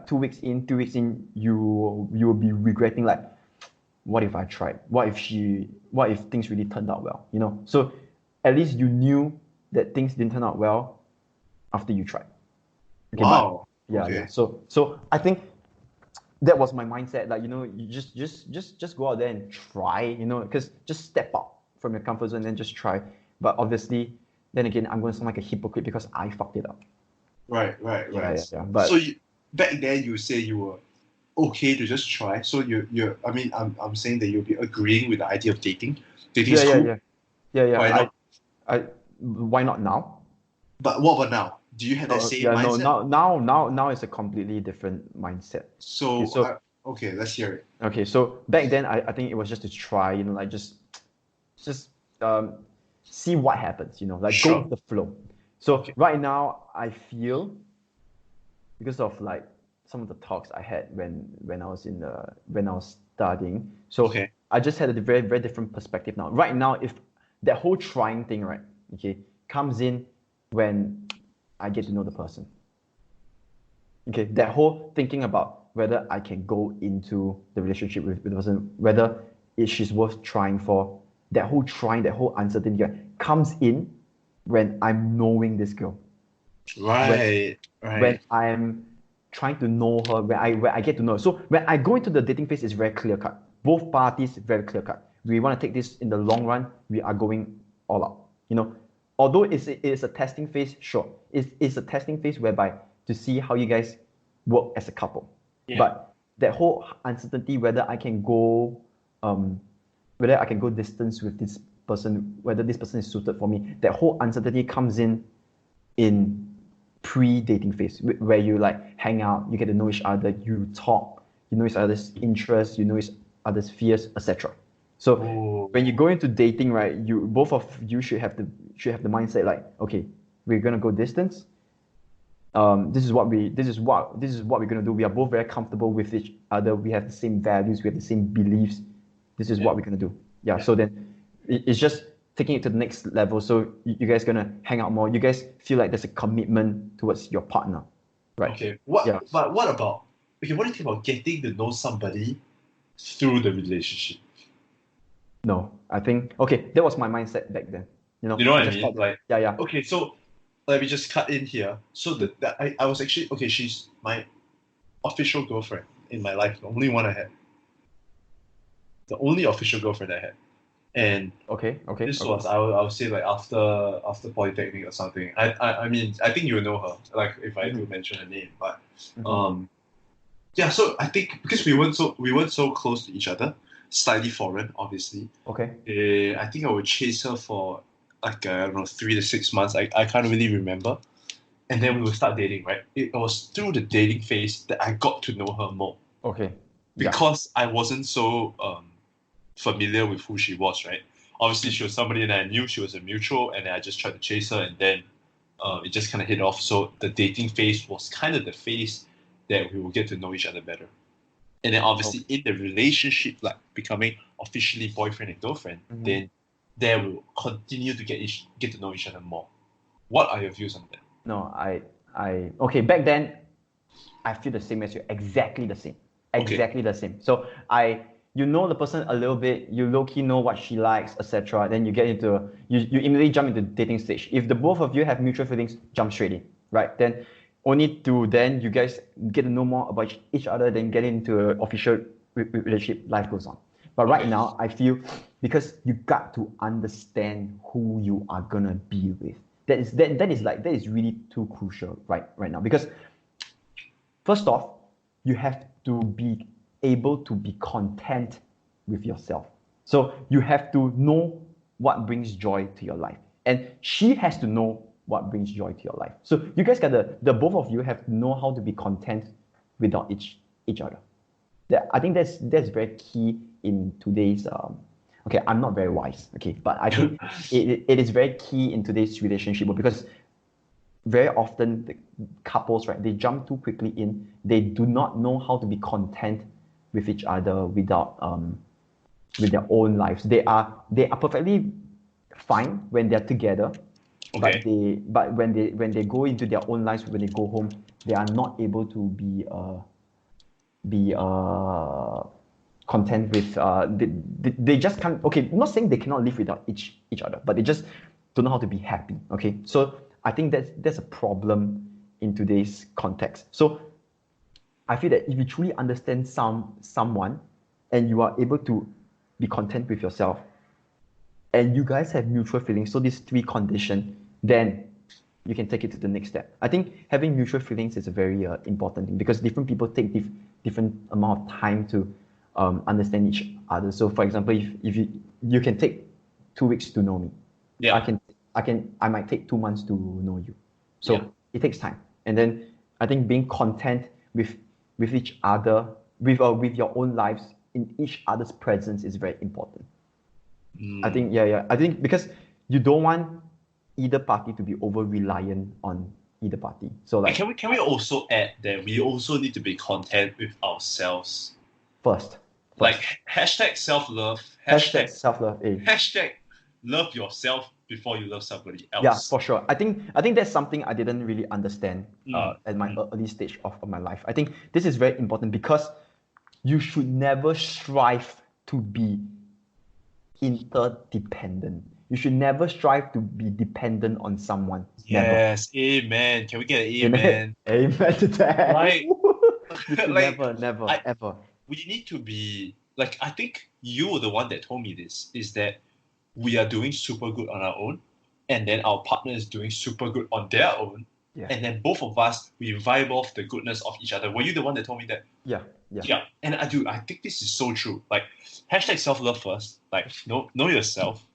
like 2 weeks in, 3 weeks in, you will be regretting like, what if I tried? What if things really turned out well? So at least you knew that things didn't turn out well after you tried. Okay, Wow. but yeah. Okay. So I think that was my mindset. Like, you just go out there and try, because just step out from your comfort zone and then just try. But obviously, then again, I'm going to sound like a hypocrite because I fucked it up. Right. Yeah. So But back then you say you were okay to just try. So I mean, I'm saying that you'll be agreeing with the idea of dating. Dating is cool. yeah. Why not? Why not now? But what about now? Do you have that same No. mindset? Now it's a completely different mindset. Okay, So, so okay, let's hear it. okay, so back then I think it was just to try, like just see what happens, like go Sure. with the flow. So Okay. right now I feel, because of like some of the talks I had when I was when I was studying, so Okay. I just had a very very different perspective now. Right now, if that whole trying thing, right, okay, comes in when I get to know the person. Okay, that whole thinking about whether I can go into the relationship with the person, whether she's worth trying for, that whole trying, that whole uncertainty, right, comes in when I'm knowing this girl, when Right. when Right. I'm trying to know her, when I get to know her. So when I go into the dating phase, it's very clear cut. Both parties very clear cut. We want to take this in the long run. We are going all out. Although it's a testing phase, sure, it's a testing phase whereby to see how you guys work as a couple. Yeah. But that whole uncertainty whether I can go distance with this person, whether this person is suited for me, that whole uncertainty comes in pre-dating phase, where you like hang out, you get to know each other, you talk, you know each other's interests, you know each other's fears, etc. So when you Oh. go into dating, right, you both of you should have the mindset like, okay, we're gonna go distance. This is what we're gonna do. We are both very comfortable with each other. We have the same values. We have the same beliefs. This is Yeah. what we're gonna do. Yeah. Yeah. So then it's just taking it to the next level. So you guys gonna hang out more. You guys feel like there's a commitment towards your partner, right? Okay. Yeah. But what about? Okay. What do you think about getting to know somebody through the relationship? No, I think okay. That was my mindset back then. You know what I I just mean? thought that. Like, Yeah. okay, so let me just cut in here. So that I was actually okay. She's my official girlfriend in my life. The only one I had. The only official girlfriend I had. And Okay. this was I would say like after polytechnic or something. I mean I think you will know her like if I do Mm-hmm. mention her name, but Mm-hmm. um yeah. So I think because we weren't so close to each other, slightly foreign, obviously. Okay. I think I would chase her for like I don't know 3 to 6 months. I can't really remember, and then we would start dating. Right, it was through the dating phase that I got to know her more Okay. Yeah. because I wasn't so familiar with who she was. Right, obviously she was somebody that I knew. She was a mutual, and I just tried to chase her, and then it just kind of hit off. So the dating phase was kind of the phase that we will get to know each other better. And then Okay. obviously in the relationship, like becoming officially boyfriend and girlfriend, Mm-hmm. then there will continue to get to know each other more. What are your views on that? No, okay. Back then, I feel the same as you. Exactly the same. Okay. Exactly the same. So you know the person a little bit. You low key know what she likes, etc. Then you immediately jump into the dating stage. If the both of you have mutual feelings, jump straight in, right? Then only to then you guys get to know more about each other. Then get into an official relationship. Life goes on. But right Okay. now, I feel because you got to understand who you are gonna be with. That is really too crucial right now because first off, you have to be able to be content with yourself. So you have to know what brings joy to your life. And she has to know what brings joy to your life. So you guys got the both of you have to know how to be content without each other. I think that's very key in today's okay, I'm not very wise, okay, but I think it is very key in today's relationship because very often the couples, right, they jump too quickly in. They do not know how to be content with each other with their own lives. They are perfectly fine when they're together, but Okay. when they go into their own lives, when they go home, they are not able to be be content with they just can't, okay, I'm not saying they cannot live without each other, but they just don't know how to be happy. Okay, so I think that's a problem in today's context. So I feel that if you truly understand someone and you are able to be content with yourself and you guys have mutual feelings, so these three conditions, then you can take it to the next step. I think having mutual feelings is a very important thing, because different people take different amount of time to understand each other. So for example, if you can take 2 weeks to know me, Yeah. I might take 2 months to know you. So it takes time. And then I think being content with each other, with your own lives in each other's presence is very important. I think I think because you don't want either party to be over reliant on either party. So like, can we also add that we also need to be content with ourselves? First. Like hashtag self-love, Hashtag self-love. hashtag love yourself before you love somebody else. Yeah, for sure. I think that's something I didn't really understand at my early stage of my life. I think this is very important, because you should never strive to be interdependent. You should never strive to be dependent on someone. Yes, never. Amen. Can we get an amen? Amen to that. Like, you should like, never, ever. We need to be like, I think you were the one that told me this, is that we are doing super good on our own, and then our partner is doing super good on their own, and then both of us, we vibe off the goodness of each other. Were you the one that told me that? Yeah. And I think this is so true. Like, hashtag self-love first. Like, know yourself.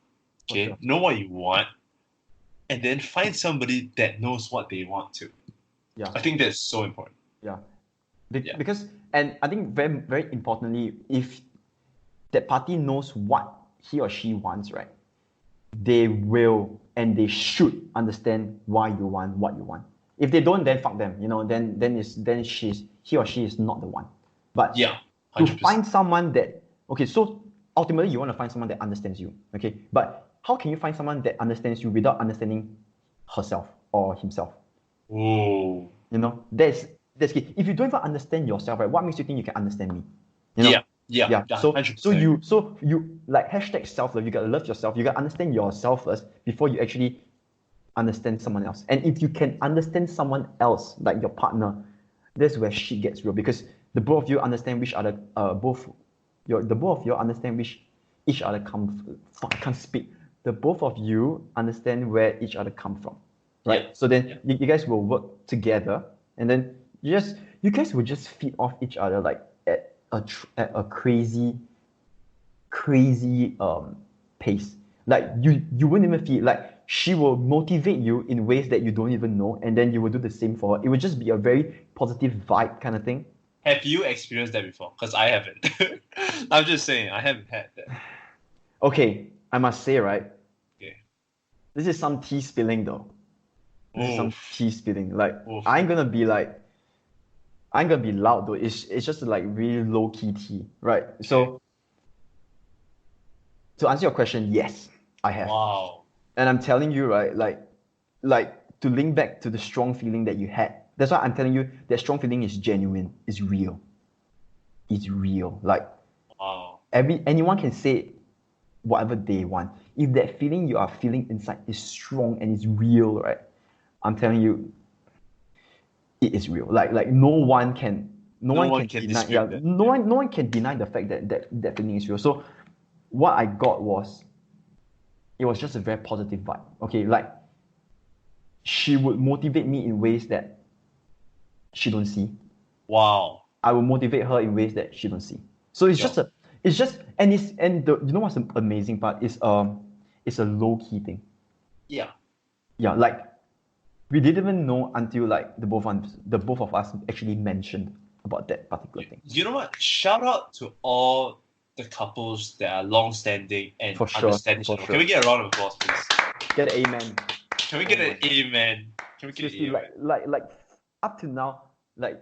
Okay, sure. Know what you want, and then find somebody that knows what they want to. Yeah. I think that's so important. Yeah. Because, and I think very, very importantly, if that party knows what he or she wants, right, they will and they should understand why you want what you want. If they don't, then fuck them. Then he or she is not the one. But 100%. to find someone that, okay, so ultimately you want to find someone that understands you. Okay, but how can you find someone that understands you without understanding herself or himself? Oh. That's key. If you don't even understand yourself, right, what makes you think you can understand me? Yeah. So you like hashtag self-love, you gotta love yourself, you gotta understand yourself first before you actually understand someone else. And if you can understand someone else, like your partner, that's where shit gets real, because the both of you understand which other the both of you understand which each other I can't speak. The both of you understand where each other come from. Right? Yeah. So then you guys will work together, and then you guys will just feed off each other like at a crazy pace. Like you wouldn't even feel like she will motivate you in ways that you don't even know, and then you will do the same for her. It would just be a very positive vibe kind of thing. Have you experienced that before? Because I haven't. I'm just saying, I haven't had that. Okay, I must say, right? Okay. This is some tea spilling though. This is some tea spilling. Like, Oof. I ain't gonna be loud though. It's just like really low key tea, right? Okay. So to answer your question, yes, I have. Wow. And I'm telling you, right, like to link back to the strong feeling that you had. That's why I'm telling you that strong feeling is genuine, is real. It's real. Like, wow. Anyone can say whatever they want. If that feeling you are feeling inside is strong and is real, right? I'm telling you, it is real. Like no one can deny. Yeah, that. No one can deny the fact that feeling is real. So what I got was, it was just a very positive vibe. Okay, like she would motivate me in ways that she don't see. Wow. I will motivate her in ways that she don't see. So it's just you know what's the amazing part is it's a low key thing. Yeah. Yeah, like we didn't even know until like the both of us actually mentioned about that particular thing. You know what? Shout out to all the couples that are long standing and understand each other. Can we get a round of applause, please? Get an amen. Can we get an amen? Seriously, like up to now, like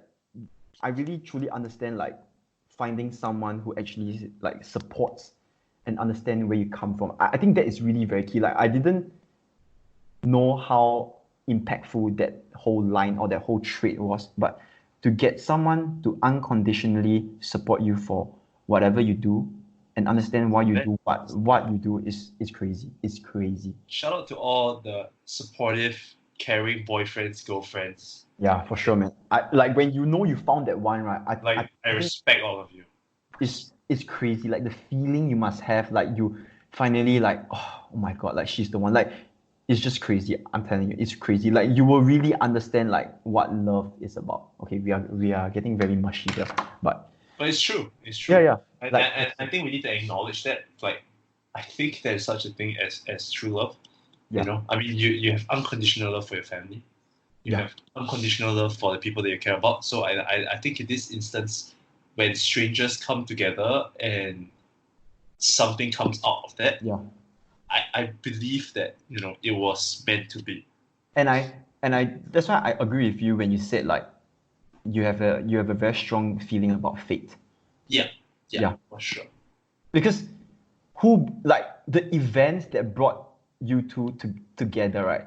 I really truly understand like finding someone who actually like supports and understand where you come from. I think that is really very key. Like I didn't know how impactful that whole line or that whole trait was, but to get someone to unconditionally support you for whatever you do and understand why you do what you do is crazy. It's crazy. Shout out to all the supportive, caring boyfriends, girlfriends. Yeah, for sure, man. Like when you found that one, right? I respect all of you. It's crazy. Like the feeling you must have, like you finally like, oh my god, like she's the one. Like it's just crazy. I'm telling you, it's crazy. Like you will really understand like what love is about. Okay, we are getting very mushy here, but it's true. It's true. Yeah. And I think we need to acknowledge that. Like, I think there's such a thing as true love. Yeah. You know, I mean, you have unconditional love for your family. You have unconditional love for the people that you care about. So I think in this instance, when strangers come together and something comes out of that, I believe that, you know, it was meant to be. And I that's why I agree with you when you said like you have a very strong feeling about fate. Yeah, for sure. Because who like the events that brought you two together, right?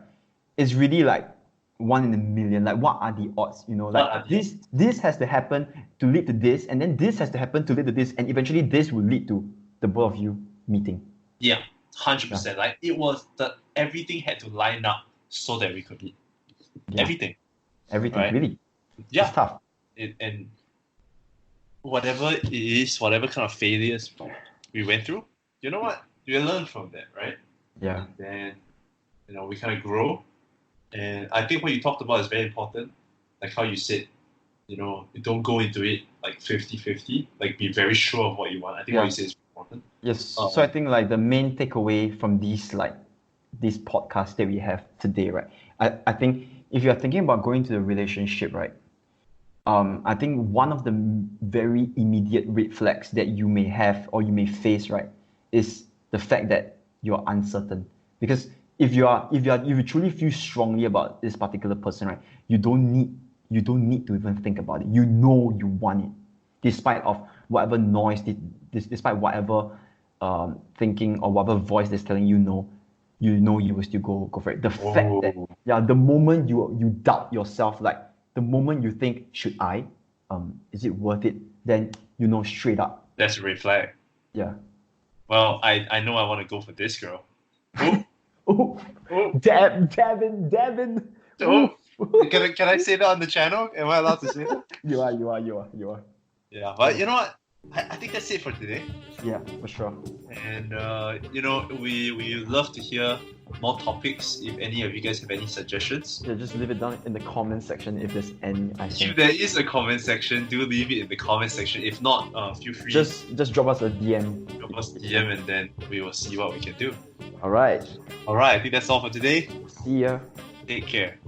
Is really like 1 in a million. Like what are the odds? You know, like this has to happen to lead to this, and then this has to happen to lead to this, and eventually this will lead to the both of you meeting. Yeah, 100%. Like it was everything had to line up so that we could meet. Everything, right? Really. Yeah, it's tough. And whatever it is, whatever kind of failures we went through, you know what? We learn from that, right? Yeah. And then, you know, we kind of grow. And I think what you talked about is very important. Like how you said, you know, you don't go into it like 50-50. Like be very sure of what you want. I think what you said is important. Yes. So I think like the main takeaway from this podcast that we have today, right? I think if you're thinking about going to the relationship, right? I think one of the very immediate red flags that you may have or you may face, right, is the fact that you're uncertain. Because if you truly feel strongly about this particular person, right, you don't need to even think about it. You know you want it, despite of whatever noise, despite whatever thinking or whatever voice that's telling you no, you know you will still go for it. The fact that the moment you doubt yourself, like the moment you think, should I, is it worth it? Then you know straight up. That's a red flag. Yeah. Well, I know I want to go for this girl. Devin. Oh, can I say that on the channel? Am I allowed to say that? You are. Yeah, but you know what? I think that's it for today. Yeah, for sure. And you know, we love to hear more topics. If any of you guys have any suggestions, just leave it down in the comment section if there's any. If there is a comment section, do leave it in the comment section. If not, feel free. Just drop us a DM. Drop us a DM, and then we will see what we can do. All right. I think that's all for today. See ya. Take care.